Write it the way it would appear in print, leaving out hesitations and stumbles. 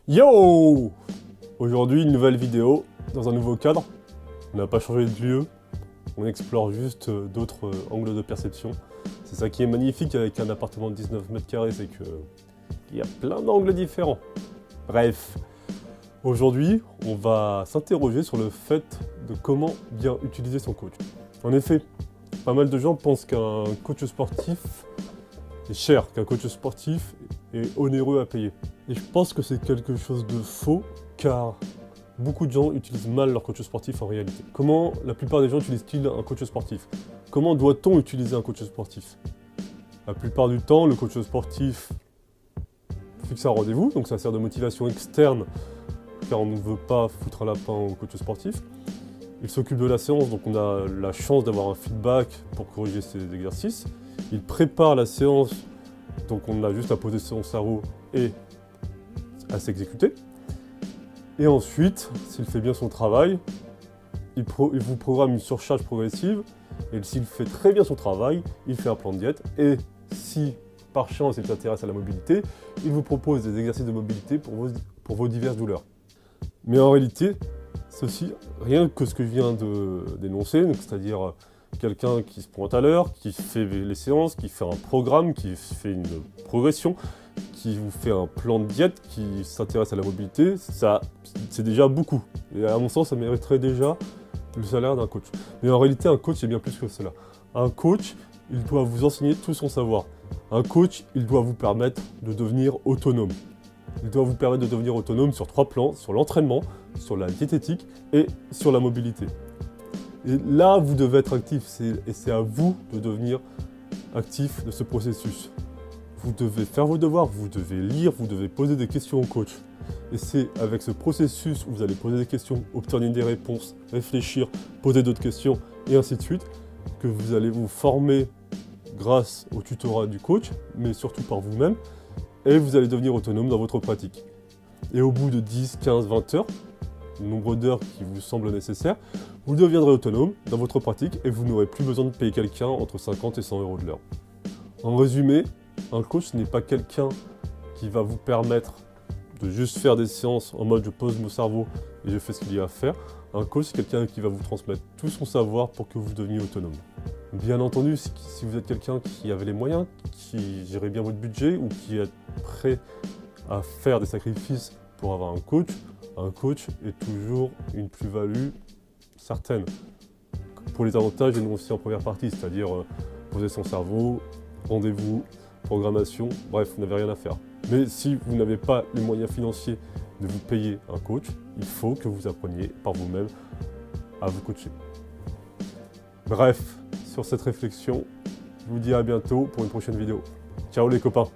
Yo! Aujourd'hui, une nouvelle vidéo, dans un nouveau cadre. On n'a pas changé de lieu, on explore juste d'autres angles de perception. C'est ça qui est magnifique avec un appartement de 19 mètres carrés, c'est qu'il y a plein d'angles différents. Bref, aujourd'hui, on va s'interroger sur le fait de comment bien utiliser son coach. En effet, pas mal de gens pensent qu'un coach sportif est cher, qu'un coach sportif est onéreux à payer. Et je pense que c'est quelque chose de faux, car beaucoup de gens utilisent mal leur coach sportif en réalité. Comment la plupart des gens utilisent-ils un coach sportif? Comment doit-on utiliser un coach sportif? La plupart du temps, le coach sportif fixe un rendez-vous, donc ça sert de motivation externe, car on ne veut pas foutre un lapin au coach sportif. Il s'occupe de la séance, donc on a la chance d'avoir un feedback pour corriger ses exercices. Il prépare la séance, donc on a juste à poser son cerveau et à s'exécuter. Et ensuite, s'il fait bien son travail, il vous programme une surcharge progressive. Et s'il fait très bien son travail, il fait un plan de diète. Et si par chance il s'intéresse à la mobilité, il vous propose des exercices de mobilité pour vos diverses douleurs. Mais en réalité, ceci, rien que ce que je viens de dénoncer, c'est-à-dire quelqu'un qui se pointe à l'heure, qui fait les séances, qui fait un programme, qui fait une progression, qui vous fait un plan de diète, qui s'intéresse à la mobilité, ça, c'est déjà beaucoup. Et à mon sens, ça mériterait déjà le salaire d'un coach. Mais en réalité, un coach, c'est bien plus que cela. Un coach, il doit vous enseigner tout son savoir. Un coach, il doit vous permettre de devenir autonome. Il doit vous permettre de devenir autonome sur 3 plans, sur l'entraînement, sur la diététique et sur la mobilité. Et là, vous devez être actif, et c'est à vous de devenir actif de ce processus. Vous devez faire vos devoirs, vous devez lire, vous devez poser des questions au coach. Et c'est avec ce processus où vous allez poser des questions, obtenir des réponses, réfléchir, poser d'autres questions, et ainsi de suite, que vous allez vous former grâce au tutorat du coach, mais surtout par vous-même, et vous allez devenir autonome dans votre pratique. Et au bout de 10, 15, 20 heures, le nombre d'heures qui vous semble nécessaire, vous deviendrez autonome dans votre pratique et vous n'aurez plus besoin de payer quelqu'un entre 50 et 100 euros de l'heure. En résumé, un coach n'est pas quelqu'un qui va vous permettre de juste faire des séances en mode je pose mon cerveau et je fais ce qu'il y a à faire. Un coach, c'est quelqu'un qui va vous transmettre tout son savoir pour que vous deveniez autonome. Bien entendu, si vous êtes quelqu'un qui avait les moyens, qui gérait bien votre budget ou qui est prêt à faire des sacrifices pour avoir un coach est toujours une plus-value certaine. Pour les avantages énoncés en première partie, c'est-à-dire poser son cerveau, rendez-vous, programmation, bref, vous n'avez rien à faire. Mais si vous n'avez pas les moyens financiers de vous payer un coach, il faut que vous appreniez par vous-même à vous coacher. Bref, sur cette réflexion, je vous dis à bientôt pour une prochaine vidéo. Ciao les copains!